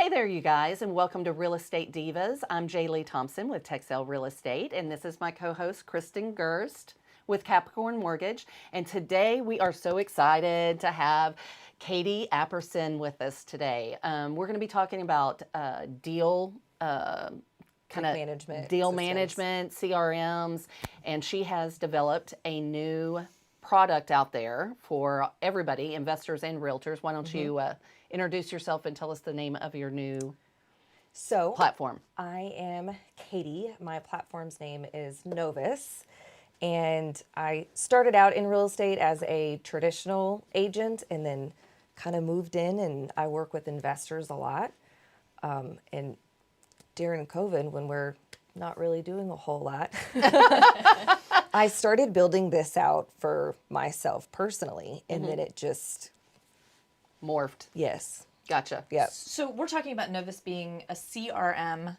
Hey there, you guys, and welcome to Real Estate Divas. I'm JERLEIGH Thompson with Texel Real Estate, and this is my co-host, KRISTIN GERST with Capricorn Mortgage. And today we are so excited to have Katie Apperson with us today. We're going to be talking about deal management, CRMs, and she has developed a new product out there for everybody, investors and realtors. Why don't you introduce yourself and tell us the name of your new platform? I am Katie. My platform's name is Novus. And I started out in real estate as a traditional agent and then kind of moved in, and I work with investors a lot. And during COVID, when we're not really doing a whole lot, I started building this out for myself personally, and then it just morphed. Yes. Gotcha. Yep. So we're talking about Novus being a CRM.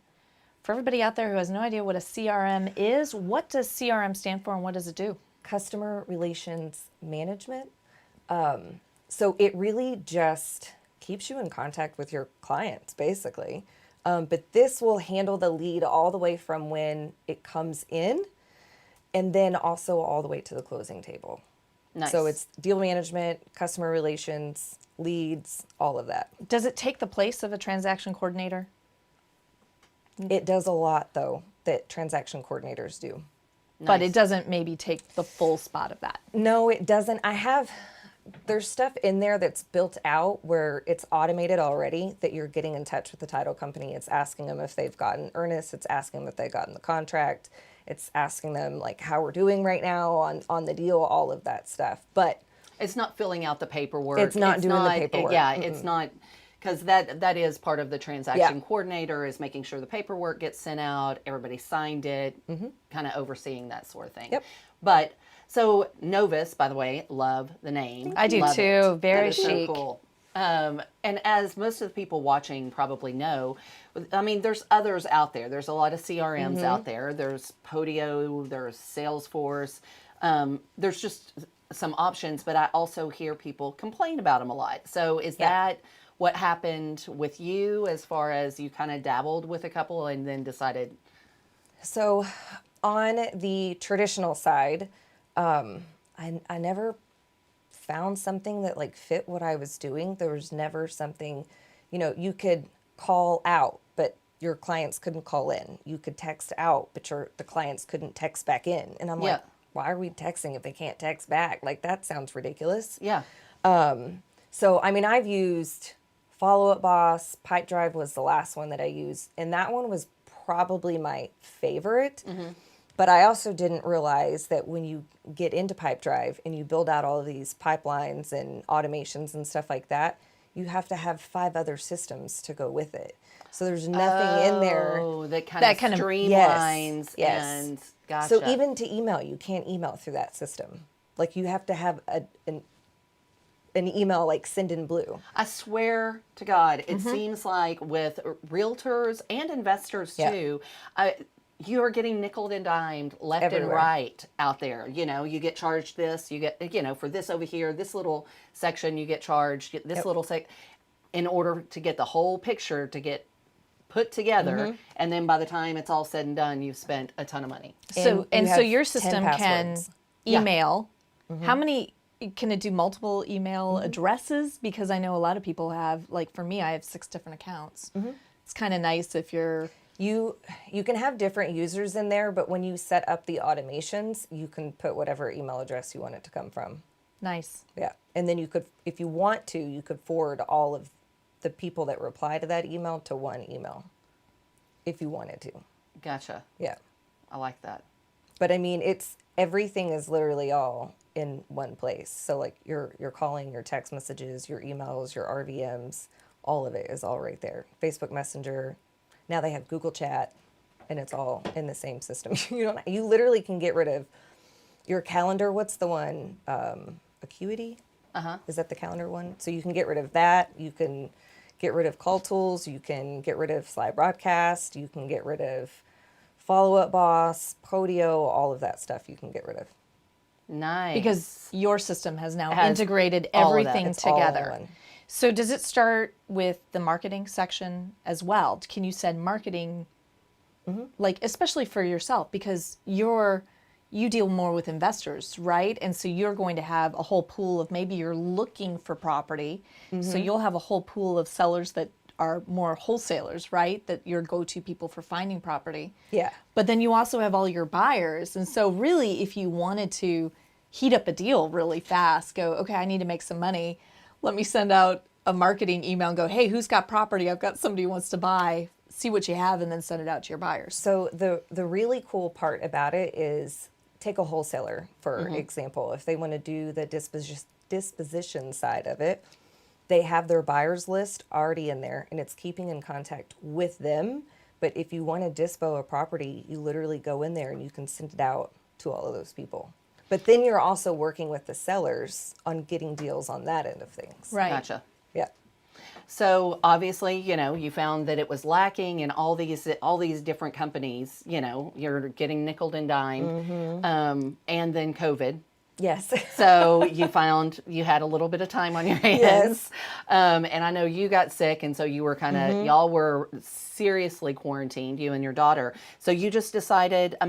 For everybody out there who has no idea what a CRM is, what does CRM stand for and what does it do? Customer Relations Management. So it really just keeps you in contact with your clients, basically. But this will handle the lead all the way from when it comes in and then also all the way to the closing table. Nice. So it's deal management, customer relations, leads, all of that. Does it take the place of a transaction coordinator? It does a lot, though, that transaction coordinators do. But it doesn't maybe take the full spot of that. No, it doesn't. There's stuff in there that's built out where it's automated already, that you're getting in touch with the title company. It's asking them if they've gotten earnest. It's asking them if they've gotten the contract. It's asking them like how we're doing right now on the deal, all of that stuff. But it's not filling out the paperwork. It's not doing the paperwork. Yeah, it's not, because that is part of the transaction coordinator, is making sure the paperwork gets sent out, everybody signed it, kind of overseeing that sort of thing. Yep. But so Novus, by the way, love the name. I do Love too. it. Very That is chic. So cool. And as most of the people watching probably know, I mean, there's others out there. There's a lot of CRMs out there. There's Podio, there's Salesforce. There's just some options, but I also hear people complain about them a lot. So is that what happened with you, as far as you kind of dabbled with a couple and then decided? So on the traditional side, I never found something that like fit what I was doing. There was never something, you could call out, but your clients couldn't call in. You could text out, but the clients couldn't text back in. And I'm like, why are we texting if they can't text back? Like, that sounds ridiculous. Yeah. So, I mean, I've used Follow Up Boss. Pipedrive was the last one that I used. And that one was probably my favorite. But I also didn't realize that when you get into Pipedrive and you build out all of these pipelines and automations and stuff like that, you have to have 5 other systems to go with it. So there's nothing in there that kind of streamlines. Yes. And gotcha. So even to email, you can't email through that system. Like, you have to have an email like Send in Blue. I swear to God, it seems like with realtors and investors too, you are getting nickeled and dimed left Everywhere. and right out there. You get charged this, you get, for this over here, this little section, you get charged this little in order to get the whole picture to get put together. And then by the time it's all said and done, you've spent a ton of money. So you so have your 10 system can passwords. email. How many can it do? Multiple email addresses? Because I know a lot of people have, like for me, I have 6 different accounts. It's kind of nice if you're... You can have different users in there, but when you set up the automations, you can put whatever email address you want it to come from. Nice. Yeah. And then you could, if you want to, you could forward all of the people that reply to that email to one email if you wanted to. Gotcha. Yeah. I like that. But I mean, everything is literally all in one place. So like your calling, your text messages, your emails, your RVMs, all of it is all right there. Facebook Messenger. Now they have Google Chat, and it's all in the same system. You literally can get rid of your calendar. What's the one? Acuity? Is that the calendar one? So you can get rid of that. You can get rid of call tools. You can get rid of Slide Broadcast. You can get rid of Follow Up Boss, Podio, all of that stuff you can get rid of. Nice. Because your system has now Has integrated all of that. everything It's all in together. one. So does it start with the marketing section as well? Can you send marketing, like especially for yourself, because you deal more with investors, right? And so you're going to have a whole pool of, maybe you're looking for property, so you'll have a whole pool of sellers that are more wholesalers, right? That your go-to people for finding property. Yeah. But then you also have all your buyers. And so really, if you wanted to heat up a deal really fast, go, okay, I need to make some money. Let me send out a marketing email and go, hey, who's got property? I've got somebody who wants to buy. See what you have, and then send it out to your buyers. So the really cool part about it is, take a wholesaler, for example. If they want to do the disposition side of it, they have their buyers list already in there, and it's keeping in contact with them. But if you want to dispo a property, you literally go in there and you can send it out to all of those people. But then you're also working with the sellers on getting deals on that end of things. Right. Gotcha. Yeah. So obviously, you found that it was lacking in all these different companies. You're getting nickeled and dimed, and then COVID. Yes. So you found you had a little bit of time on your hands. Yes. And I know you got sick, and so you were y'all were seriously quarantined, you and your daughter. So you just decided, I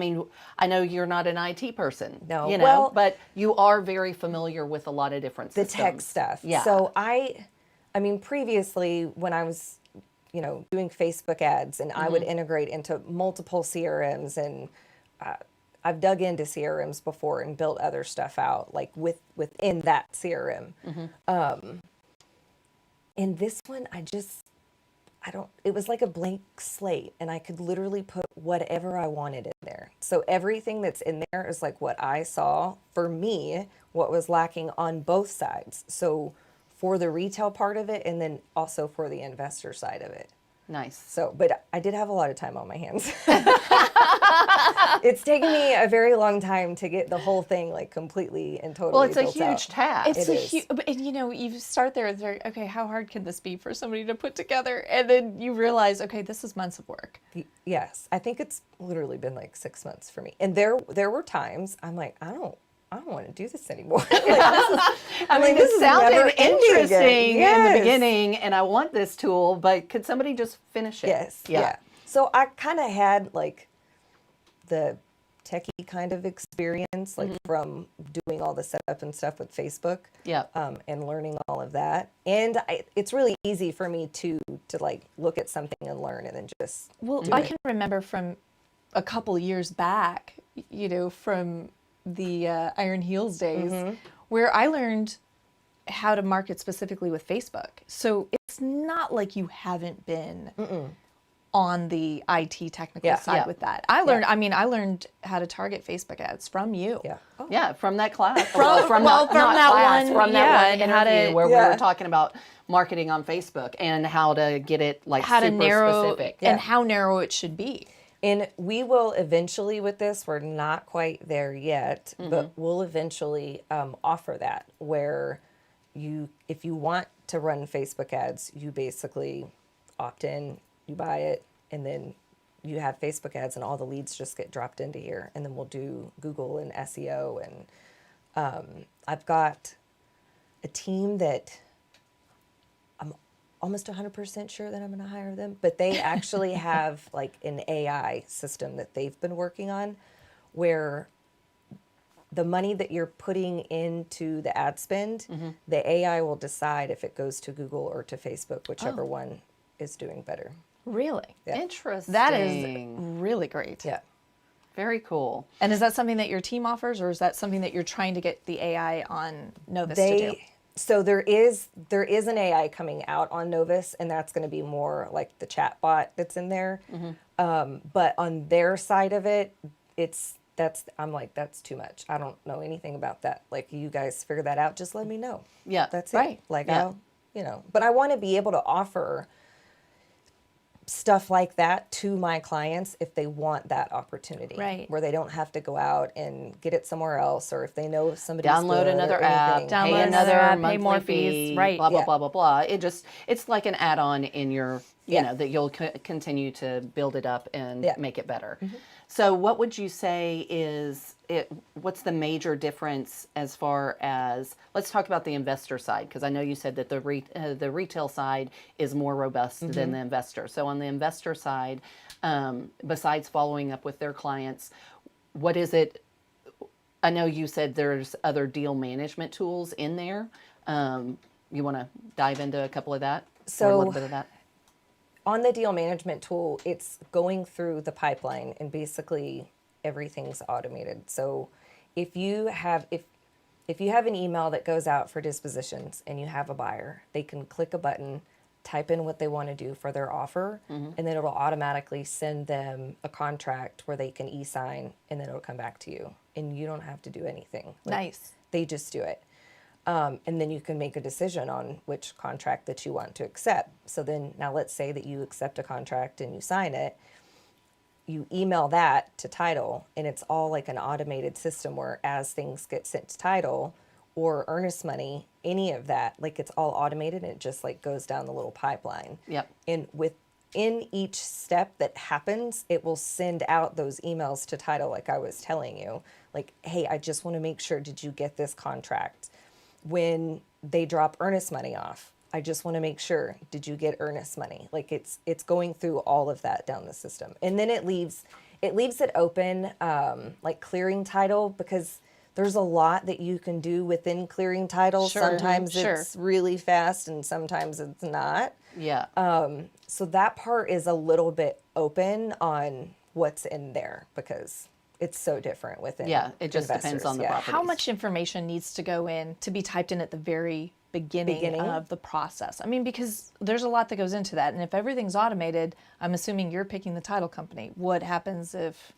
know you're not an IT person, No. Well, but you are very familiar with a lot of different the systems. tech stuff. Yeah. So previously when I was, doing Facebook ads, and I would integrate into multiple CRMs, and I've dug into CRMs before and built other stuff out, like within that CRM. In this one, it was like a blank slate, and I could literally put whatever I wanted in there. So everything that's in there is like what I saw for me, what was lacking on both sides. So for the retail part of it, and then also for the investor side of it. Nice. So, but I did have a lot of time on my hands. It's taken me a very long time to get the whole thing like completely and totally Well, it's a built huge out. task. It's It a is. huge, and you start there, it's like, okay, how hard can this be for somebody to put together? And then you realize, okay, this is months of work. Yes, I think it's literally been like 6 months for me. And there were times I'm like, I don't want to do this anymore. Like, This this is sounded never ending interesting again. in the Yes. beginning, and I want this tool, but could somebody just finish it? Yes. Yeah. So I kind of had like the techie kind of experience, like from doing all the setup and stuff with Facebook. Yeah. And learning all of that. And it's really easy for me to like look at something and learn, and then just Well, do I it. can remember from a couple years back, from the Iron Heels days, where I learned how to market specifically with Facebook. So it's not like you haven't been on the IT technical side Yeah. with that. I learned how to target Facebook ads from you. Yeah. Oh. Yeah, from that class. from that one and how to- interview where we Yeah. were talking about marketing on Facebook and how to get it like How to super narrow specific. and how narrow it should be. And we will eventually, with this, we're not quite there yet, but we'll eventually offer that, where if you want to run Facebook ads, you basically opt in, you buy it, and then you have Facebook ads, and all the leads just get dropped into here. And then we'll do Google and SEO. And I've got a team that I'm almost 100% sure that I'm going to hire them, but they actually have like an AI system that they've been working on, where the money that you're putting into the ad spend, the AI will decide if it goes to Google or to Facebook, whichever one is doing better. Really? Yeah. Interesting. That is really great. Yeah. very cool. And is that something that your team offers, or is that something that you're trying to get the AI on Novus to do? So there is an AI coming out on Novus, and that's going to be more like the chat bot that's in there. But on their side of it, I'm like, that's too much. I don't know anything about that. Like, you guys figure that out. Just let me know. Yeah. That's Right. it. Like, Yeah. but I want to be able to offer stuff like that to my clients if they want that opportunity, Right. where they don't have to go out and get it somewhere else, or if they know somebody's Download good or another app, anything. Download pay another another app, pay monthly more fee, fees, right. blah, blah, Yeah. blah, blah, blah. It's like an add-on in your, Yeah. that you'll continue to build it up and Yeah. make it better. So what would you say is what's the major difference as far as, let's talk about the investor side, because I know you said that the retail side is more robust than the investor. So on the investor side, besides following up with their clients, what is it? I know you said there's other deal management tools in there. You want to dive into a couple of that? Or a little bit of that? On the deal management tool, it's going through the pipeline and basically everything's automated. So if you have an email that goes out for dispositions and you have a buyer, they can click a button, type in what they want to do for their offer, and then it'll automatically send them a contract where they can e-sign, and then it'll come back to you. And you don't have to do anything. Nice. They just do it. And then you can make a decision on which contract that you want to accept. So then now let's say that you accept a contract and you sign it. You email that to title, and it's all like an automated system where as things get sent to title or earnest money, any of that, like it's all automated and it just like goes down the little pipeline. Yep. And within each step that happens, it will send out those emails to title, like I was telling you, like, hey, I just want to make sure, did you get this contract? When they drop earnest money off, I just want to make sure, did you get earnest money? Like it's going through all of that down the system. And then it leaves it open, like clearing title, because there's a lot that you can do within clearing title. Sure. Sometimes Sure. it's really fast and sometimes it's not. Yeah. So that part is a little bit open on what's in there because it's so different within. Yeah, it just depends investors. on the Yeah. property. How much information needs to go in to be typed in at the very beginning of the process? I mean, because there's a lot that goes into that. And if everything's automated, I'm assuming you're picking the title company. What happens if...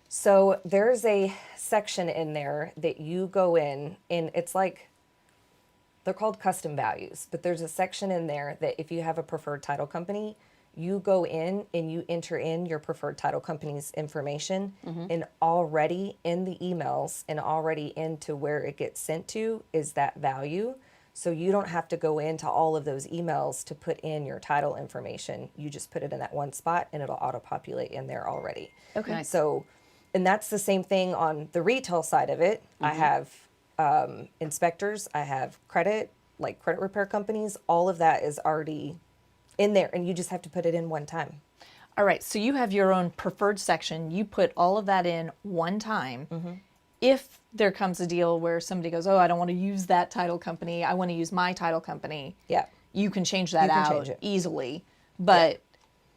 So there's a section in there that you go in, and it's like, they're called custom values, but there's a section in there that if you have a preferred title company, you go in and you enter in your preferred title company's information, and already in the emails and already into where it gets sent to is that value. So you don't have to go into all of those emails to put in your title information. You just put it in that one spot and it'll auto-populate in there already. Okay. Nice. So, and that's the same thing on the retail side of it. I have inspectors, I have credit repair companies. All of that is already in there, and you just have to put it in one time. All right, so you have your own preferred section. You put all of that in one time. If there comes a deal where somebody goes, oh, I don't want to use that title company, I want to use my title company. Yeah. You can change that out change it. easily. But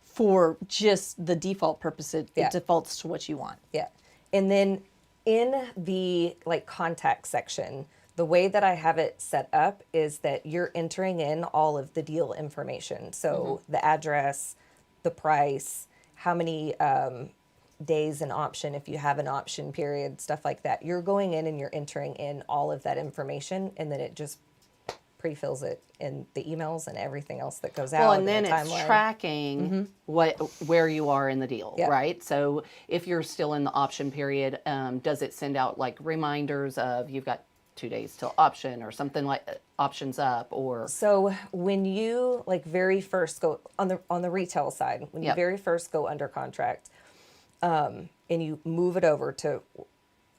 for just the default purpose, it defaults to what you want. Yeah. And then in the contact section, the way that I have it set up is that you're entering in all of the deal information. So the address, the price, how many days an option, if you have an option period, stuff like that. You're going in and you're entering in all of that information, and then it just pre-fills it in the emails and everything else that goes out. Well, and then the it's timeline. tracking where you are in the deal, Yeah. right? So if you're still in the option period, does it send out like reminders of you've got 2 days till option or something like options up? Or So when you very first go on the retail side, when you very first go under contract, and you move it over to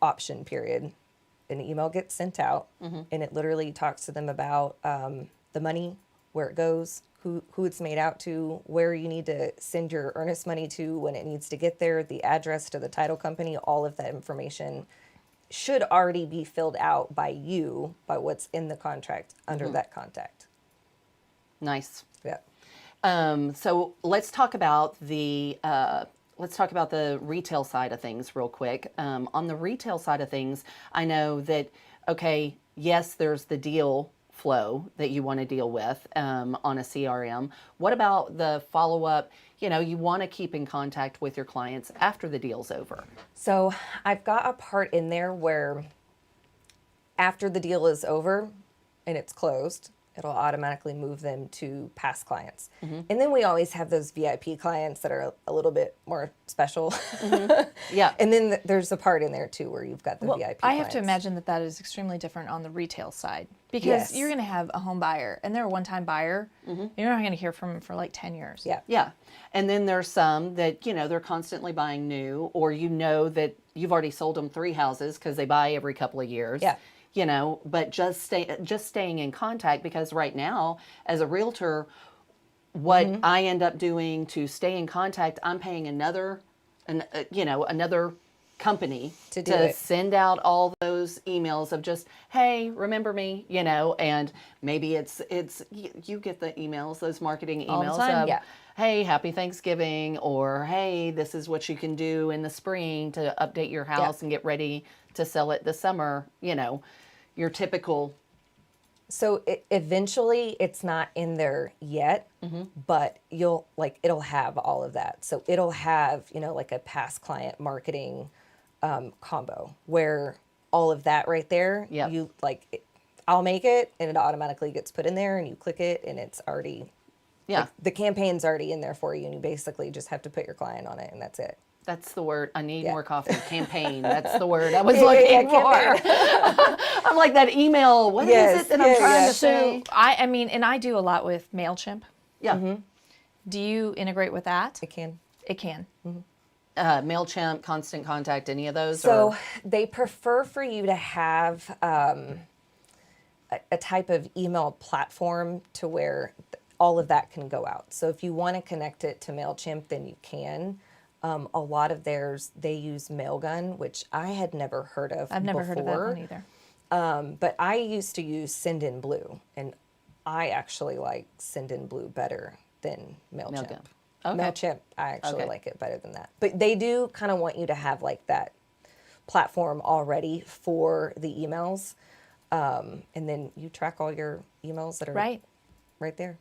option period, an email gets sent out, and it literally talks to them about the money, where it goes, who it's made out to, where you need to send your earnest money to when it needs to get there, the address to the title company. All of that information should already be filled out by you, by what's in the contract under that contact. nice. Yeah. So let's talk about the retail side of things real quick. On the retail side of things, I know that, okay, yes, there's the deal flow that you want to deal with on a CRM. What about the follow-up? You want to keep in contact with your clients after the deal's over. So I've got a part in there where after the deal is over and it's closed, it'll automatically move them to past clients. And then we always have those VIP clients that are a little bit more special. Yeah. And then there's a part in there too where you've got the VIP I have to clients. imagine that is extremely different on the retail side Because Yes. you're going to have a home buyer and they're a one-time buyer. And you're not going to hear from them for like 10 years. Yeah. Yeah. And then there's some that, you know, they're constantly buying new, or you know that you've already sold them 3 houses because they buy every couple of years. Yeah. You know, but just staying in contact, because right now as a realtor, what I end up doing to stay in contact, I'm paying another company To do it. send out all those emails of just, hey, remember me, you know, and maybe it's you get the emails, those marketing emails All the time. of, Yeah. hey, happy Thanksgiving, or hey, this is what you can do in the spring to update your house and get ready to sell it this summer, you know, your typical. So eventually it's not in there yet, but it'll have all of that. So it'll have, you know, like a past client marketing combo where all of that right there, Yep. you I'll make it and it automatically gets put in there and you click it and it's already, Yeah, the campaign's already in there for you and you basically just have to put your client on it and that's it. that's the word. I need Yeah. more coffee. Campaign. That's the word I was Yeah, looking campaign. for. I'm like that email. What is Yes, it that I'm yeah, trying yeah. to say? So I mean, and I do a lot with MailChimp. Yeah. Do you integrate with that? It can. It can. MailChimp, Constant Contact, any of those? So or? they prefer for you to have a type of email platform to where all of that can go out. So if you want to connect it to MailChimp, then you can. A lot of theirs, they use Mailgun, which I had never heard of I've never heard of that before. one either. But I used to use Sendinblue, and I actually like Sendinblue better than MailChimp. MailChimp. Okay. MailChimp, I actually Okay. like it better than that. But they do kind of want you to have like that platform already for the emails. And then you track all your emails that are Right. right there,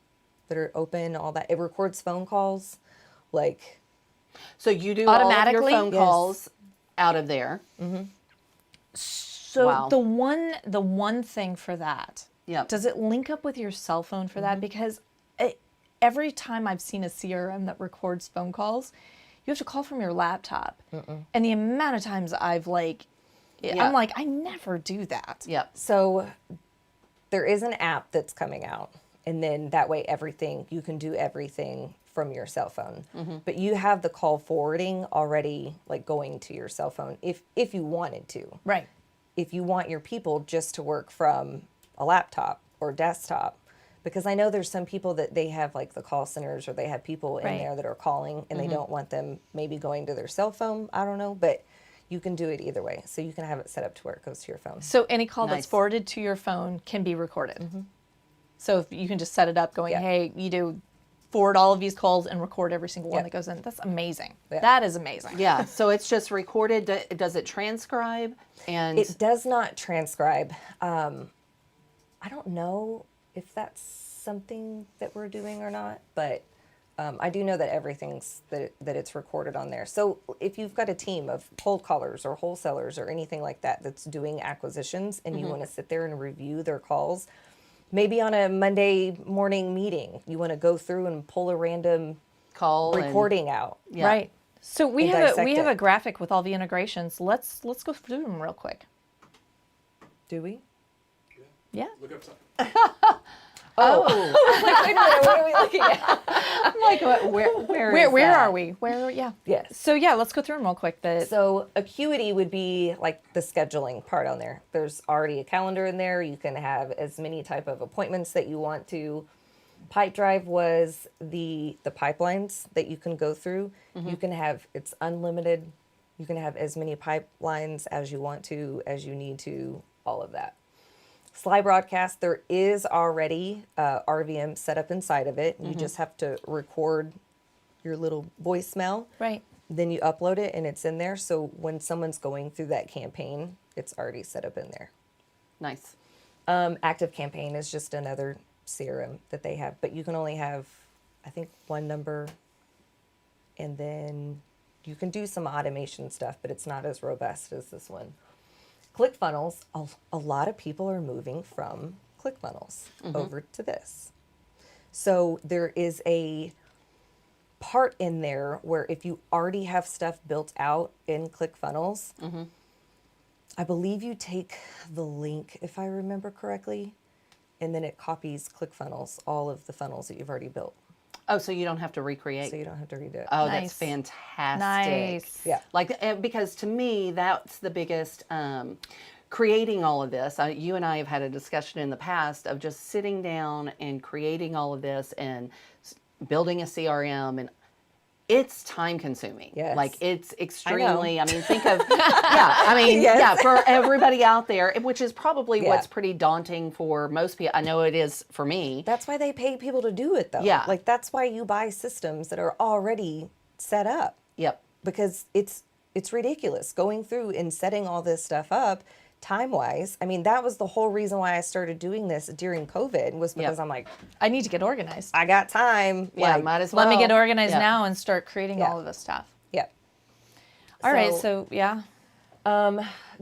that are open, all that. It records phone calls. Like, So you do all of your Automatically? phone Yes. calls out of there. So Wow. the one thing for that, Yep. does it link up with your cell phone for that? Because every time I've seen a CRM that records phone calls, you have to call from your laptop. And the amount of times I've Yeah. I'm like, I never do that. Yep. so there is an app that's coming out. And then that way you can do everything from your cell phone. But you have the call forwarding already like going to your cell phone if you wanted to. Right. If you want your people just to work from a laptop or desktop, because I know there's some people that they have like the call centers or they have people in Right. there that are calling and they don't want them maybe going to their cell phone. I don't know, but you can do it either way. So you can have it set up to where it goes to your phone. So any call Nice. that's forwarded to your phone can be recorded. So if you can just set it up going, Yeah. hey, you do forward all of these calls and record every single one Yeah. that goes in. That's amazing. Yeah. That is amazing. Yeah. So it's just recorded. Does it transcribe? And It does not transcribe. I don't know if that's something that we're doing or not, but I do know that everything's that it's recorded on there. So if you've got a team of cold callers or wholesalers or anything like that that's doing acquisitions and you want to sit there and review their calls, maybe on a Monday morning meeting, you want to go through and pull a random call and- recording out. Yeah. Right. So we And have dissect a it. graphic with all the integrations. Let's go through them real quick. Do we? Yeah. Look up something. Oh, Wait a minute, what are we looking at? I'm like, where Where are we? Where? Yeah. Yes. So yeah, let's go through them real quick. So Acuity would be like the scheduling part on there. There's already a calendar in there. You can have as many type of appointments that you want to. Pipe Drive was the pipelines that you can go through. You can have, it's unlimited. You can have as many pipelines as you want to, as you need to, all of that. Sly Broadcast, there is already RVM set up inside of it. You just have to record your little voicemail. Right. Then you upload it and it's in there. So when someone's going through that campaign, it's already set up in there. Nice. Active Campaign is just another CRM that they have, but you can only have, I think, one number. And then you can do some automation stuff, but it's not as robust as this one. ClickFunnels, a lot of people are moving from ClickFunnels over to this. So there is a part in there where if you already have stuff built out in ClickFunnels, I believe you take the link, if I remember correctly, and then it copies ClickFunnels, all of the funnels that you've already built. Oh, so you don't have to recreate. So you don't have to redo it. Oh, Nice. that's fantastic. Nice. Yeah. Like, because to me, that's the biggest, creating all of this. You and I have had a discussion in the past of just sitting down and creating all of this and building a CRM, and it's time consuming. Yes. Like, it's extremely, I mean, think of, Yes. yeah, for everybody out there, which is probably Yeah. what's pretty daunting for most people. I know it is for me. That's why they pay people to do it, though. Yeah. Like, that's why you buy systems that are already set up, Yep. because it's ridiculous going through and setting all this stuff up time-wise. I mean, that was the whole reason why I started doing this during COVID, was because Yep. I'm like, I need to get organized. I got time. Yeah, like, might as well. Let me get organized Yeah. now and start creating Yeah. all of this stuff. yeah. All right, so yeah.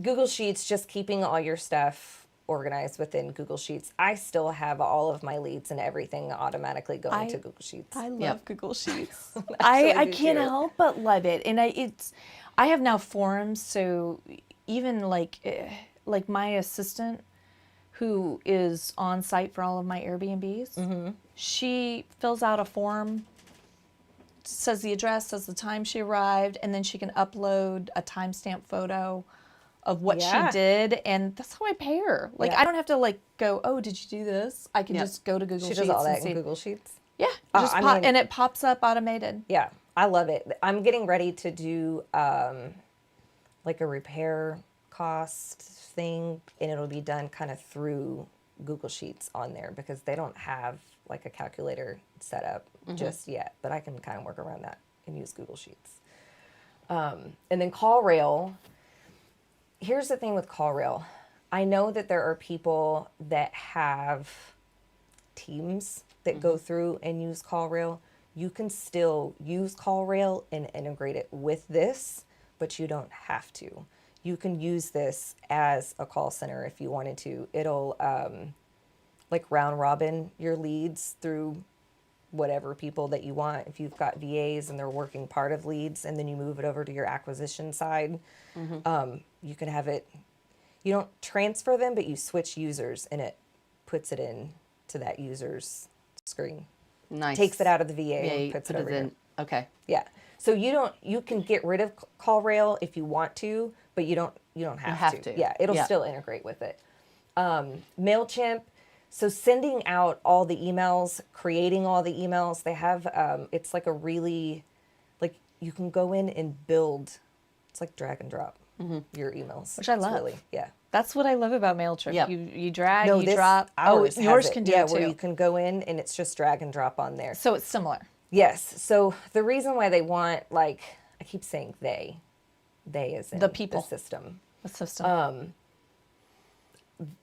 Google Sheets, just keeping all your stuff organized within Google Sheets. I still have all of my leads and everything automatically going to Google Sheets. I love Yep. Google Sheets. Actually I do can't too. help but love it, and I have now forums. So even like my assistant, who is on site for all of my Airbnbs, she fills out a form, says the address, says the time she arrived, and then she can upload a timestamp photo of what Yeah. she did, and that's how I pay her. Like, Yeah. I don't have to like go, oh, did you do this? I can Yeah. just go to Google She Sheets does all and that see. in Google Sheets. Yeah, just I mean- and it pops up automated. Yeah, I love it. I'm getting ready to do like a repair cost thing, and it'll be done kind of through Google Sheets on there, because they don't have like a calculator set up just yet, but I can kind of work around that and use Google Sheets. And then CallRail. Here's the thing with CallRail. I know that there are people that have teams that go through and use CallRail. You can still use CallRail and integrate it with this, but you don't have to. You can use this as a call center if you wanted to. It'll like round robin your leads through whatever people that you want. If you've got VAs and they're working part of leads, and then you move it over to your acquisition side, you can have it, you don't transfer them, but you switch users, and it puts it in to that user's screen. Nice. Takes it out of the VA Yeah, and you puts put it over here. in. Okay. Yeah. So you can get rid of CallRail if you want to, but you don't have, have to. Yeah, it'll Yeah. still integrate with it. MailChimp. So sending out all the emails, creating all the emails, they have it's like a really, like, you can go in and build. It's like drag and drop your emails, Which I It's love. Really, yeah. That's what I love about MailChimp. Yep. You drag, No, you this drop. ours has yours it. can do yeah, it where too. you can go in and it's just drag and drop on there. So it's similar. Yes. So the reason why they want, like, I keep saying they is in The people. the system. The system.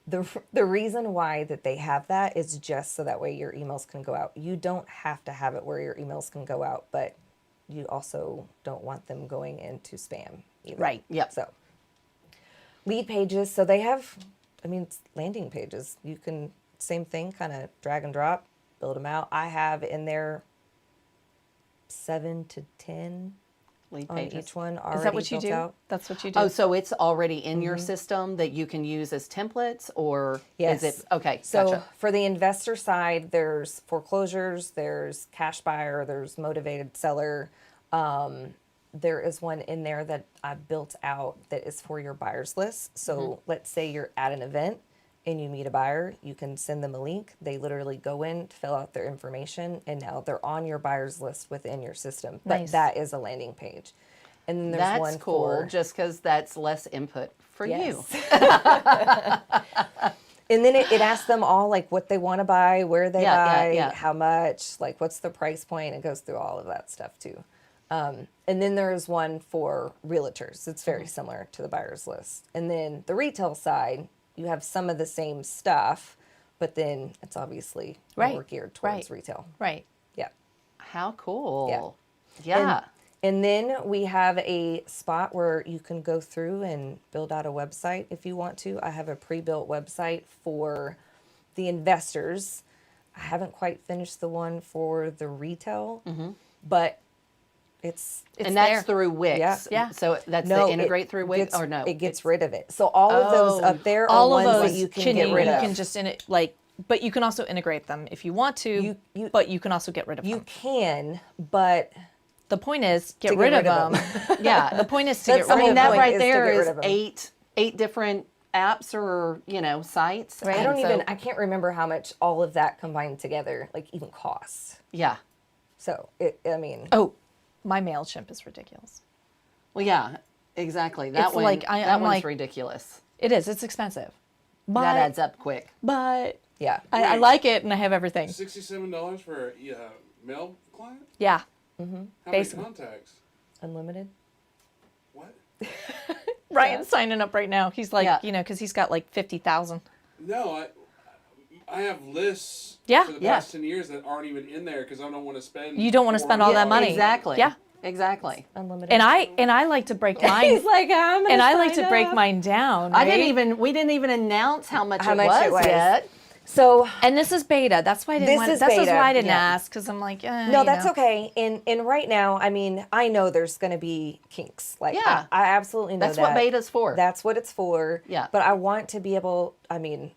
The reason why that they have that is just so that way your emails can go out. You don't have to have it where your emails can go out, but you also don't want them going into spam either. Right, yep. So lead pages. So they have, I mean, it's landing pages. You can, same thing, kind of drag and drop, build them out. I have in there 7 to 10 Lead on pages. each one already Is that what you built do? out. That's what you do. Oh, so it's already in your system that you can use as templates, or Yes. is it? Okay, So gotcha. for the investor side, there's foreclosures, there's cash buyer, there's motivated seller. There is one in there that I built out that is for your buyers list. So let's say you're at an event and you meet a buyer, you can send them a link. They literally go in, fill out their information, and now they're on your buyers list within your system. But Nice. that is a landing page. And then there's That's one cool, for, just because that's less input for you. Yes. And then it asks them all, like, what they want to buy, where they buy, yeah. how much, like, what's the price point. It goes through all of that stuff too. And then there's one for realtors. It's very similar to the buyer's list. And then the retail side, you have some of the same stuff, but then it's obviously Right, more geared towards right. retail. right. Yeah. How cool. Yeah. Yeah. And then we have a spot where you can go through and build out a website if you want to. I have a pre-built website for the investors. I haven't quite finished the one for the retail, but it's and that's there. through Wix. Yeah. Yeah. So that's no, the integrate through Wix, gets, or no? it gets rid of it. So all of those Oh. up there are All of ones those that you can get you rid of. can just in it like but you can also integrate them if you want to, but you can also get rid of You them. can, but The point is get To rid get of rid them. of Yeah. The point is to That's get rid I mean, of that them. point right is to there get rid is of 'em. eight different apps or, sites. Right. I don't And so- I can't remember how much all of that combined together, like even costs. Yeah. So, Oh, my MailChimp is ridiculous. Well, yeah, exactly. That It's one, like, that I'm one's like- ridiculous. It is. It's expensive. But, That adds up quick. But yeah. I like it and I have everything. $67 for a mail client? Yeah. How many Basically. contacts? Unlimited. What? Ryan's signing up right now. He's like, Yeah. because he's got like 50,000. No, I have lists Yeah, for the yeah. past 10 years that aren't even in there because I don't want to spend. You don't want to spend all that $400. money. Exactly. Yeah. Exactly. Unlimited. And I like to break mine. He's like, I'm gonna and I like sign to break up. mine down. We Right? didn't even announce how much, How it, much was it was. yet. So And this is beta. That's why I didn't This want. is That's beta, why I didn't yeah. ask because I'm like, no, that's okay. And right now, I mean, I know there's going to be kinks. Like, Yeah. I absolutely know That's that. what beta's for. That's what it's for. Yeah. But I want to be able,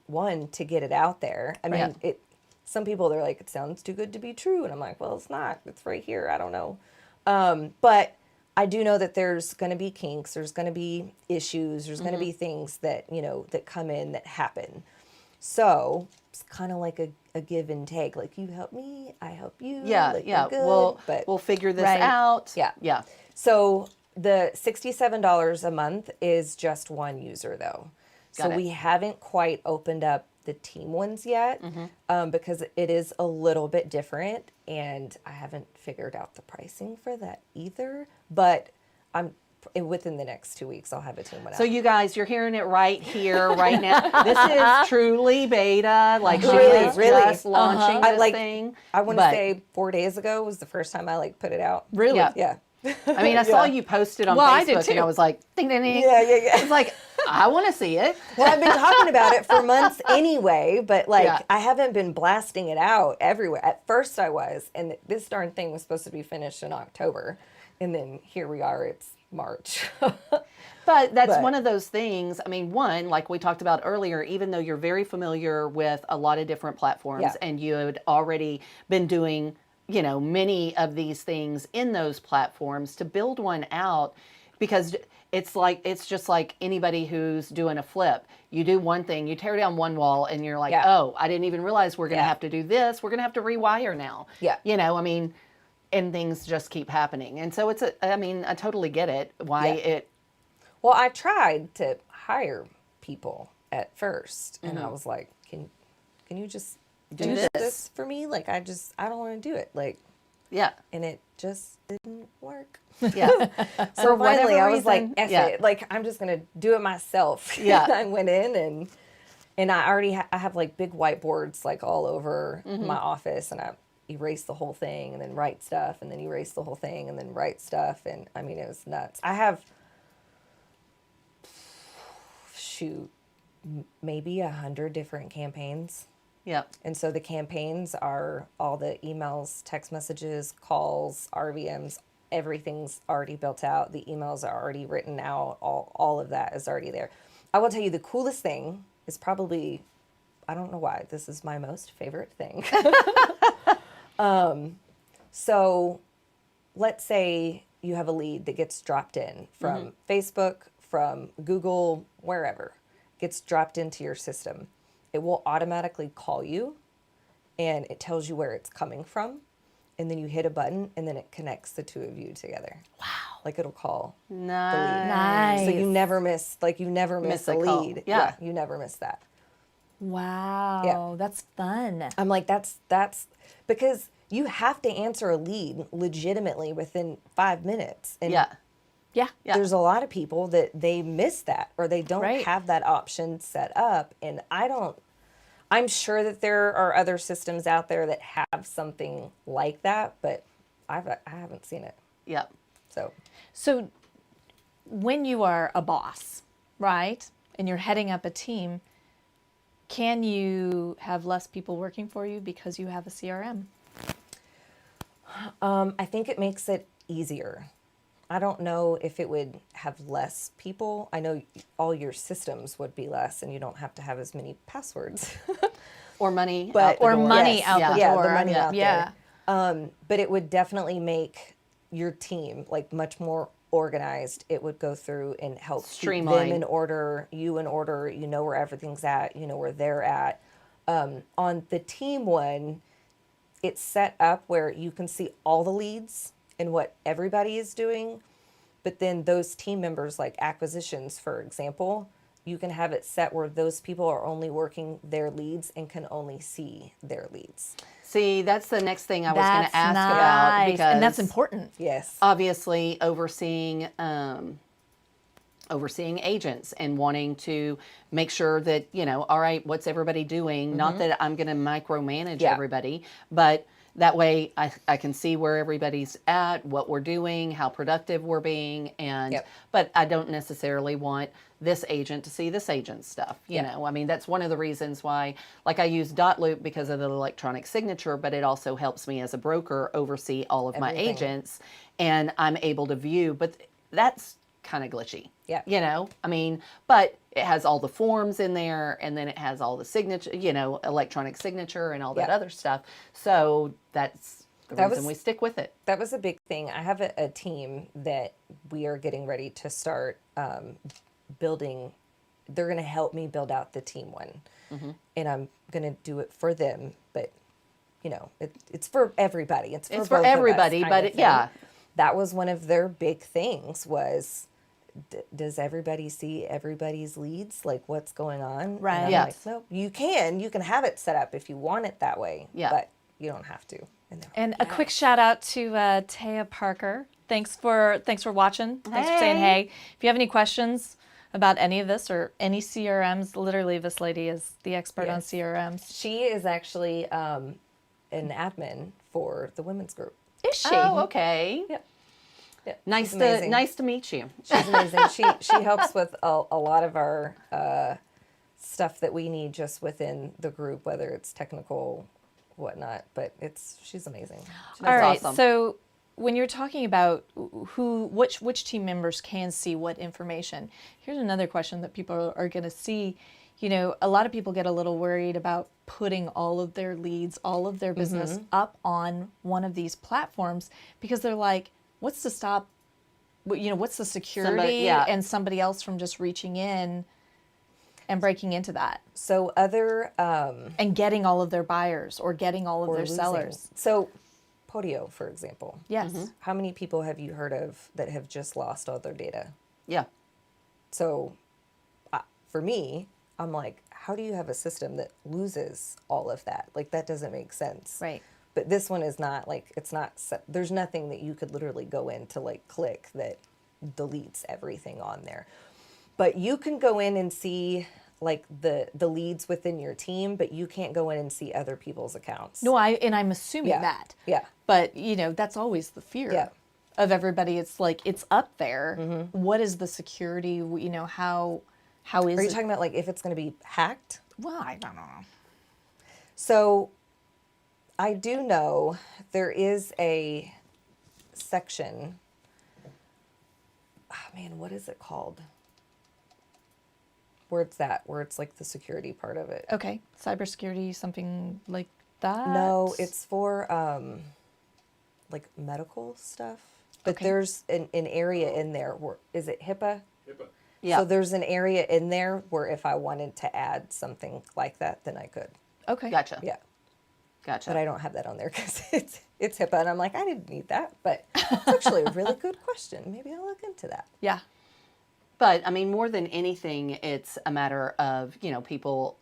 one, to get it out there. I mean, Right. some people, they're like, it sounds too good to be true. And I'm like, well, it's not. It's right here. I don't know. But I do know that there's going to be kinks. There's going to be issues. There's going to be things that, that come in that happen. So it's kind of like a give and take. Like, you help me, I help you. Yeah, like, yeah. we're good, We'll figure this Right. out. Yeah. Yeah. So the $67 a month is just one user, though. So Got it. we haven't quite opened up the team ones yet because it is a little bit different, and I haven't figured out the pricing for that either. But within the next 2 weeks, I'll have a team one So out. you guys, you're hearing it right here, right now. This is truly beta. Like, she Really, is really. just launching I this thing. I want to but- say 4 days ago was the first time I put it out. Really? Yeah. Yeah. I mean, I saw you post it on Well, Facebook, I did and I too. was like, ding, ding, ding. Yeah. It's like, I want to see it. Well, I've been talking about it for months anyway, but Yeah. I haven't been blasting it out everywhere. At first I was, and this darn thing was supposed to be finished in October, and then here we are, it's March. But that's But- one of those things. I mean, one, like we talked about earlier, even though you're very familiar with a lot of different platforms Yeah. and you had already been doing, many of these things in those platforms, to build one out, because it's just like anybody who's doing a flip. You do one thing, you tear down one wall, and you're like, Yeah. oh, I didn't even realize we're going to Yeah. have to do this. We're going to have to rewire now. Yeah. I mean, and things just keep happening. And so I totally get it, why Yeah. it. Well, I tried to hire people at first, and I was like, can you just do this for me? Like, I don't want to do it. Like, Yeah. and it just didn't work. Yeah. So whatever finally, I was like, reason, F yeah. it. Like, I'm just going to do it myself. Yeah. I went in and I already I have like big whiteboards like all over my office, and I erase the whole thing and then write stuff and then erase the whole thing and then write stuff. And I mean, it was nuts. I have, maybe 100 different campaigns. Yeah. And so the campaigns are all the emails, text messages, calls, RVMs, everything's already built out. The emails are already written out. All of that is already there. I will tell you the coolest thing is probably, I don't know why, this is my most favorite thing. So let's say you have a lead that gets dropped in from Facebook, from Google, wherever, gets dropped into your system. It will automatically call you, and it tells you where it's coming from, and then you hit a button, and then it connects the two of you together. Wow! Like, it'll call the lead. Nice. So you never miss Miss a a call. lead. Yeah. You never miss that. Wow. Yeah. That's fun. I'm like, that's because you have to answer a lead legitimately within 5 minutes. And Yeah. Yeah. Yeah. there's a lot of people that they miss that, or they don't Right. have that option set up. And I'm sure that there are other systems out there that have something like that, but I haven't seen it. Yeah. So when you are a boss, right, and you're heading up a team, can you have less people working for you because you have a CRM? I think it makes it easier. I don't know if it would have less people. I know all your systems would be less, and you don't have to have as many passwords. Or money But- out the Or door. money Yes. out the Yeah, door. the money out yeah. there. But it would definitely make your team like much more organized. It would go through and help keep Streamline. them in order, you in order. You know where everything's at. You know where they're at. On the team one, it's set up where you can see all the leads and what everybody is doing. But then those team members, like acquisitions, for example, you can have it set where those people are only working their leads and can only see their leads. See, that's the next thing I was going That's to ask nice. about, because And that's important. Yes. obviously overseeing agents and wanting to make sure that, all right, what's everybody doing? Not that I'm going to micromanage Yeah. everybody, but that way I can see where everybody's at, what we're doing, how productive we're being. And, Yep. but I don't necessarily want this agent to see this agent's stuff. You know, I mean, that's one of the reasons why, like, I use Dotloop because of the electronic signature, but it also helps me as a broker oversee all of my Everything. agents, and I'm able to view, but that's kind of glitchy. Yeah. I mean, but it has all the forms in there, and then it has all the signature, electronic signature and all that Yeah. other stuff. So that's the That reason was- we stick with it. That was a big thing. I have a team that we are getting ready to start building. They're going to help me build out the team one. And I'm going to do it for them. But, it's for everybody. It's for, It's for both of us everybody, kind but of thing. yeah. That was one of their big things was, does everybody see everybody's leads? Like, what's going on? Right. And I'm Yes. like, no, you can have it set up if you want it that way. Yeah. But you don't have to. And they're like, And a quick shout out to Taya Parker. Thanks for watching. Thanks for saying hey. If you have any questions about any of this or any CRMs, literally this lady is the expert on Yes. CRMs. She is actually an admin for the women's group. Is she? Oh, okay. Yep. Yep. Nice She's to amazing. nice to meet you. She's amazing. She helps with a lot of our stuff that we need just within the group, whether it's technical, whatnot. But she's amazing. All right. awesome. So when you're talking about which team members can see what information, here's another question that people are going to see. A lot of people get a little worried about putting all of their leads, all of their business up on one of these platforms because they're like, what's to stop, what's the security yeah. and somebody else from just reaching in and breaking into that So other and getting all of their buyers or getting all of or their losing. sellers? So Podio, for example. Yes. How many people have you heard of that have just lost all their data? Yeah. So for me, I'm like, how do you have a system that loses all of that? Like, that doesn't make sense. Right. But this one is not like, it's not, there's nothing that you could literally go in to like click that deletes everything on there. But you can go in and see like the leads within your team, but you can't go in and see other people's accounts. No, I'm assuming Yeah. that. Yeah. But, that's always the fear Yeah. of everybody. It's like, it's up there. What is the security? How is Are you it? talking about like if it's going to be hacked? Well, I don't know. So I do know there is a section. Oh, man, what is it called? Where it's like the security part of it. Okay. Cybersecurity, something like that? No, it's for like medical stuff. But Okay. there's an area in there where, is it HIPAA? HIPAA. Yeah. So there's an area in there where if I wanted to add something like that, then I could. Okay. Gotcha. Yeah. Gotcha. But I don't have that on there because it's HIPAA, and I'm like, I didn't need that. But it's actually a really good question. Maybe I'll look into that. Yeah. But I mean, more than anything, it's a matter of, people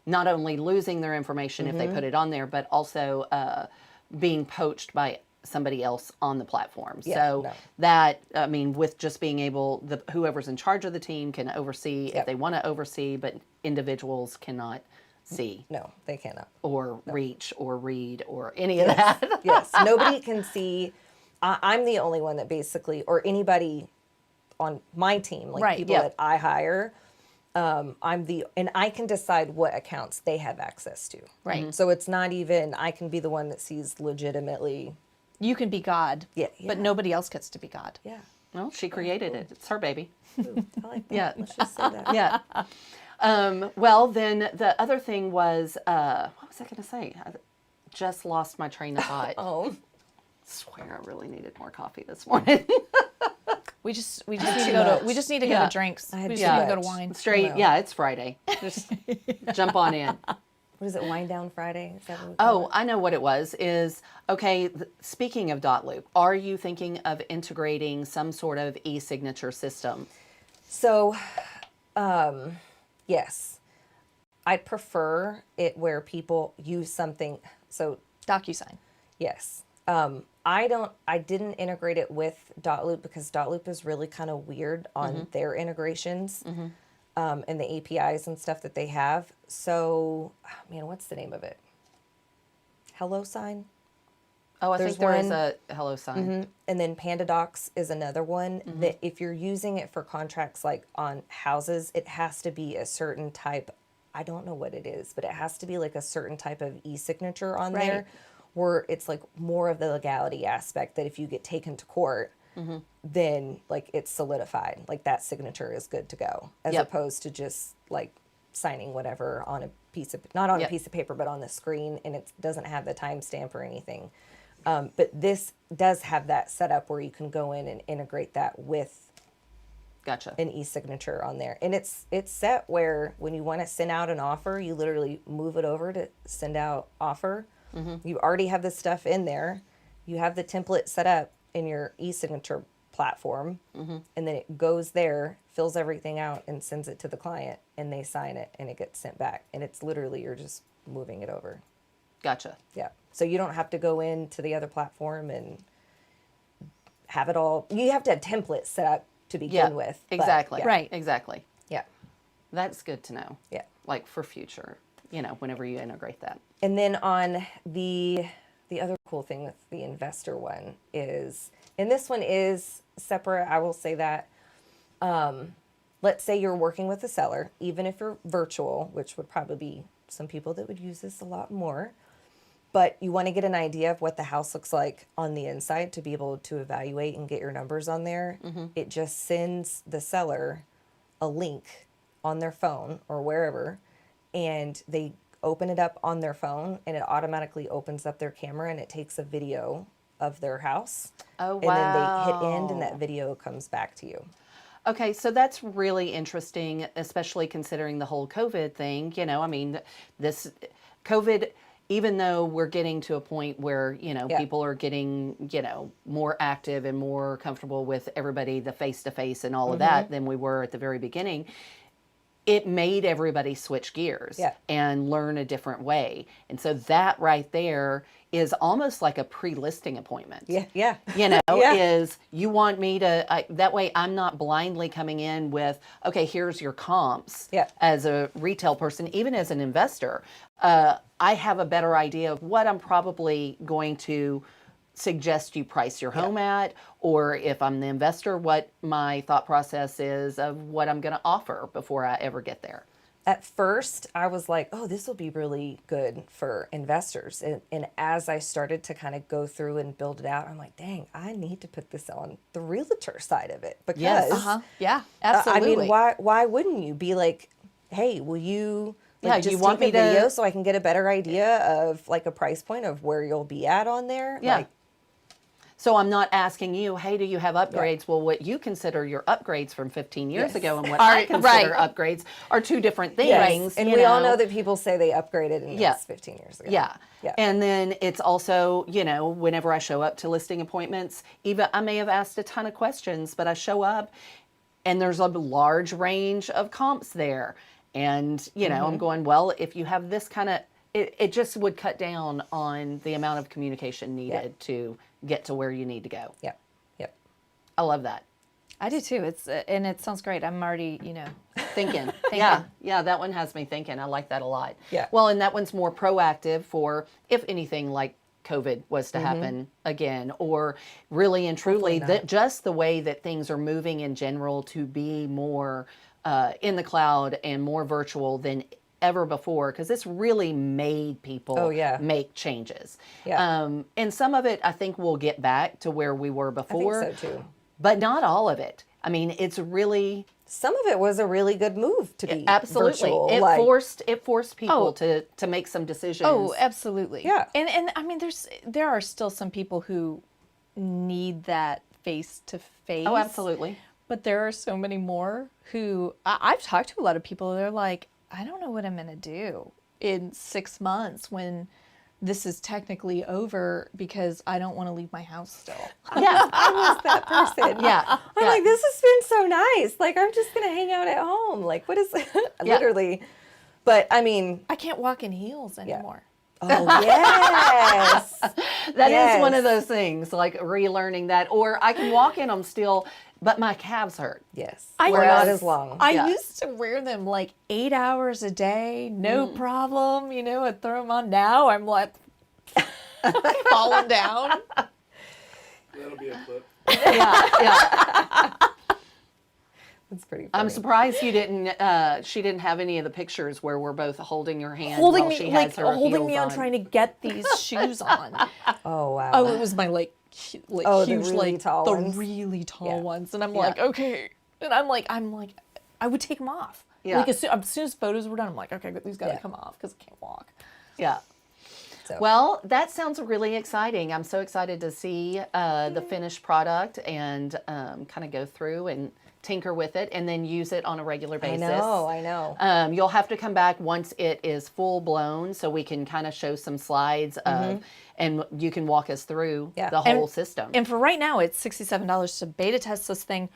not only losing their information if they put it on there, but also being poached by somebody else on the platform. Yeah, So no. that, I mean, with just being able, whoever's in charge of the team can oversee if Yep. they want to oversee, but individuals cannot see No, they cannot. or reach or read or any of that. Yes, nobody can see. I'm the only one that basically, or anybody on my team, like Right, people yeah. that I hire, and I can decide what accounts they have access to. Right. Mhm. So it's not even, I can be the one that sees legitimately. You can be God. Yeah, But yeah. nobody else gets to be God. Yeah. Well, she created it. It's her baby. Ooh, I like that. Yeah. Let's just say that. Yeah. Well, then the other thing was, what was I going to say? I just lost my train of thought. Oh, Swear I really needed more coffee this morning. We just need to go to go Yeah. to drinks. I had We too just need to go much. to wine. Straight, Wow. yeah, it's Friday. Just jump on in. what is it? Wind Down Friday? Is that what we call Oh, I know what it was. Is okay. Speaking of Dotloop, are you thinking of integrating some sort of e-signature system? So, yes, I'd prefer it where people use something. So, DocuSign. yes, I didn't integrate it with Dotloop because Dotloop is really kind of weird on their integrations, and the APIs and stuff that they have. So, man, what's the name of it? Hello Sign. Oh, I There's think there is one- a hello sign. And then PandaDocs is another one that if you're using it for contracts like on houses, it has to be a certain type. I don't know what it is, but it has to be like a certain type of e-signature on Right. there where it's like more of the legality aspect that if you get taken to court, then like it's solidified. Like that signature is good to go as Yep. opposed to just like signing whatever on a piece of, not on Yep. a piece of paper, but on the screen, and it doesn't have the timestamp or anything. But this does have that set up where you can go in and integrate that with Gotcha. an e-signature on there. And it's set where when you want to send out an offer, you literally move it over to send out offer. You already have the stuff in there. You have the template set up in your e-signature platform. And then it goes there, fills everything out, and sends it to the client. And they sign it, and it gets sent back. And it's literally, you're just moving it over. Gotcha. Yeah. So you don't have to go into the other platform and have it all. You have to have templates set up to begin Yeah. with. but Exactly. yeah. Right. Exactly. Yeah. That's good to know. Yeah. Like for future, whenever you integrate that. And then on the other cool thing with the investor one is, and this one is separate, I will say that. Let's say you're working with a seller, even if you're virtual, which would probably be some people that would use this a lot more. But you want to get an idea of what the house looks like on the inside to be able to evaluate and get your numbers on there. It just sends the seller a link on their phone or wherever, and they open it up on their phone, and it automatically opens up their camera, and it takes a video of their house. Oh, And then they hit end, and wow. that video comes back to you. Okay, so that's really interesting, especially considering the whole COVID thing. This COVID, even though we're getting to a point where, people are getting, more active and more comfortable with everybody, the face-to-face and all of that than we were at the very beginning, it made everybody switch gears Yeah. and learn a different way. And so that right there is almost like a pre-listing appointment. Yeah, yeah. Yeah. Yeah. You want me to, that way I'm not blindly coming in with, okay, here's your comps. Yeah. As a retail person, even as an investor, I have a better idea of what I'm probably going to suggest you price your home at, or if I'm the investor, what my thought process is of what I'm going to offer before I ever get there. At first, I was like, oh, this will be really good for investors. And as I started to kind of go through and build it out, I'm like, dang, I need to put this on the realtor side of it. Because, Yes. Yeah, absolutely. I mean, why wouldn't you be like, hey, will you Yeah, just you want take me a to- video so I can get a better idea of like a price point of where you'll be at on there? Yeah. Like, So I'm not asking you, hey, do you have upgrades? Well, what you consider your upgrades from 15 years Yes. ago and what Are- I consider right. upgrades are two different things. yes. And you we all know that people say they upgraded and Yeah. it's 15 years ago. Yeah. Yeah. And then it's also, whenever I show up to listing appointments, even I may have asked a ton of questions, but I show up and there's a large range of comps there. And, I'm going, well, if you have this kind of, it just would cut down on the amount of communication needed to get to where you need to go. Yep. Yep. I love that. I do too. It's and it sounds great. I'm already, Thinking. Yeah, that one has me thinking. I like that a lot. Yeah. Well, and that one's more proactive for if anything like COVID was to happen again, or really and truly that just the way that things are moving in general to be more in the cloud and more virtual than ever before, because this really made people make changes. Yeah. And some of it I think we'll get back to where we were before. I think so too. But not all of it. I mean, it's really Some of it was a really good move to be absolutely. virtual. It forced people to make some decisions. Oh, absolutely. Yeah. And I mean, there are still some people who need that face to face. Oh, absolutely. But there are so many more who I've talked to a lot of people. They're like, I don't know what I'm going to do in 6 months when this is technically over because I don't want to leave my house still. Yeah. I was that person. Yeah. I'm like, this has been so nice. Like, I'm just going to hang out at home. Like, what is literally. But I mean, I can't walk in heels anymore. oh, yes. That Yes. is one of those things, like relearning that. Or I can walk in them still, but my calves hurt. Yes. I We're used- not as long. I Yeah. used to wear them like 8 hours a day, no problem. You know, I'd throw them on. Now I'm like falling down. That'll be a clip. Yeah, yeah. It's pretty funny. I'm surprised you didn't. She didn't have any of the pictures where we're both holding your hand Holding while me, she like has her holding heels me on, trying to get these shoes on. Oh, wow. Oh, it was my like Oh, the huge, really like tall the ones? really tall Yeah. ones, and I'm Yeah. like, okay, and I'm like, I would take them off. Yeah. Like as soon as photos were done, I'm like, okay, these gotta Yeah. come off because I can't walk. Yeah. So. Well, that sounds really exciting. I'm so excited to see the finished product and kind of go through and tinker with it and then use it on a regular I basis. know, I know. You'll have to come back once it is full blown so we can kind of show some slides of, and you can walk us through Yeah. the whole system. And for right now, it's $67 to beta test this thing.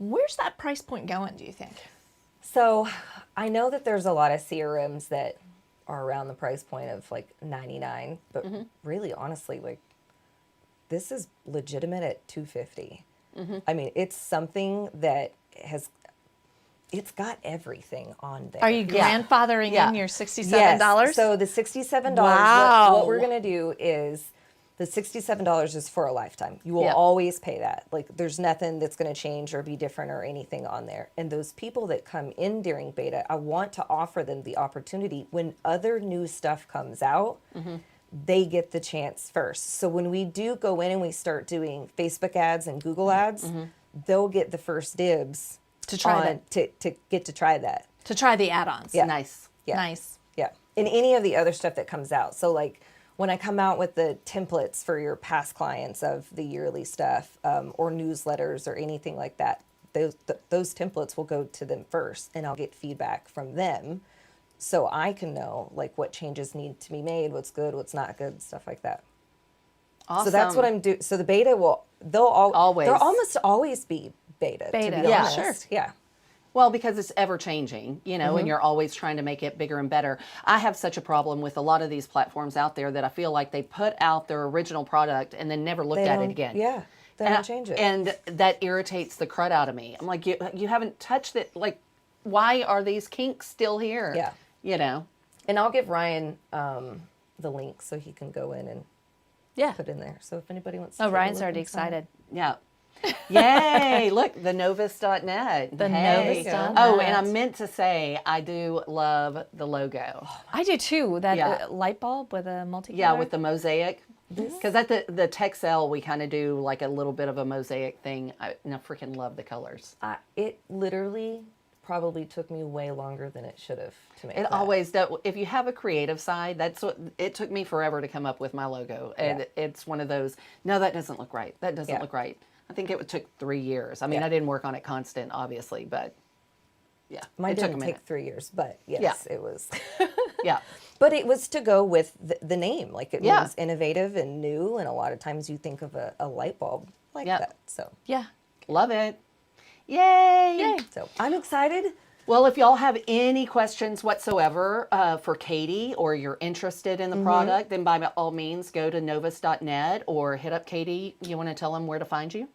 Where's that price point going, do you think? So I know that there's a lot of CRMs that are around the price point of like 99, but really honestly, like this is legitimate at 250. I mean, it's something that it's got everything on there. Are you grandfathering Yeah. in your $67? Yes. So the $67, Wow. what we're going to do is the $67 is for a lifetime. You will Yeah. always pay that. Like there's nothing that's going to change or be different or anything on there. And those people that come in during beta, I want to offer them the opportunity when other new stuff comes out, they get the chance first. So when we do go in and we start doing Facebook ads and Google ads, they'll get the first dibs To try on, to get to try that. To try the add-ons. Yeah. Nice. Yeah. Nice. Yeah. And any of the other stuff that comes out. So like when I come out with the templates for your past clients of the yearly stuff or newsletters or anything like that, those templates will go to them first and I'll get feedback from them so I can know like what changes need to be made, what's good, what's not good, stuff like that. Awesome. So that's what I'm doing. So the beta they'll Always. almost always be beta. To Beta. be Yeah, honest. sure. Yeah. Well, because it's ever changing, you know, and you're always trying to make it bigger and better. I have such a problem with a lot of these platforms out there that I feel like they put out their original product and then never looked They at it don't- again. Yeah. They And, don't change it. and that irritates the crud out of me. I'm like, you haven't touched it. Like, why are these kinks still here? Yeah. You know? And I'll give Ryan the link so he can go in and Yeah. put in there. So if anybody wants to Oh, take a Ryan's look already and sign excited. Yeah. Yay! Look, the Novus.net. The Hey. Novus.net. Oh, and I meant to say, I do love the logo. I do too. That Yeah. light bulb with a multi. Yeah, with the mosaic. Because at the Texel, we kind of do like a little bit of a mosaic thing. And I freaking love the colors. it literally probably took me way longer than it should have to make It that. always does. If you have a creative side, that's what it took me forever to come up with my logo. And Yeah. it's one of those, no, that doesn't look right. That doesn't Yeah. look right. I think it took 3 years. I mean, Yeah. I didn't work on it constant, obviously, but yeah, Mine it took a didn't minute. take 3 years, but yes, it was. Yeah. But it was to go with the name. Like it Yeah. was innovative and new. And a lot of times you think of a light bulb like Yeah. that. So, Yeah. Love it. Yay. Yay. so I'm excited. Well, if y'all have any questions whatsoever for Katie or you're interested in the product, then by all means go to novus.net or hit up Katie. You want to tell them where to find you?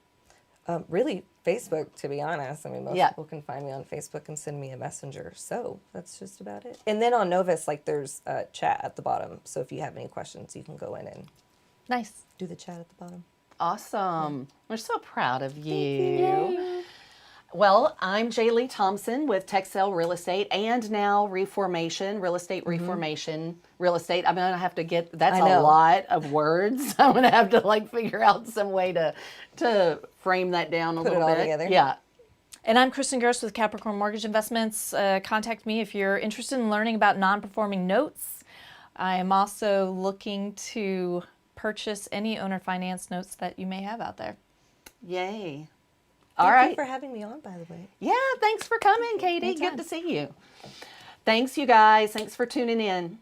Really, Facebook, to be honest. I mean, most Yeah. people can find me on Facebook and send me a messenger. So that's just about it. And then on Novus, like there's a chat at the bottom. So if you have any questions, you can go in and Nice. do the chat at the bottom. Awesome. We're so proud of you. Well, I'm JERLEIGH THOMPSON with Texel Real Estate and now Reformation, Real Estate Reformation, Real Estate. I'm going to have to get, that's I a know. lot of words. I'm going to have to like figure out some way to frame that down a Put it little all bit. together. Yeah. And I'm KRISTIN GERST with Capricorn Mortgage Investments. Contact me if you're interested in learning about non-performing notes. I am also looking to purchase any owner finance notes that you may have out there. Yay. All Thank right. you for having me on, by the way. Yeah, thanks for coming, Katie. Anytime. Good to see you. Thanks, you guys. Thanks for tuning in.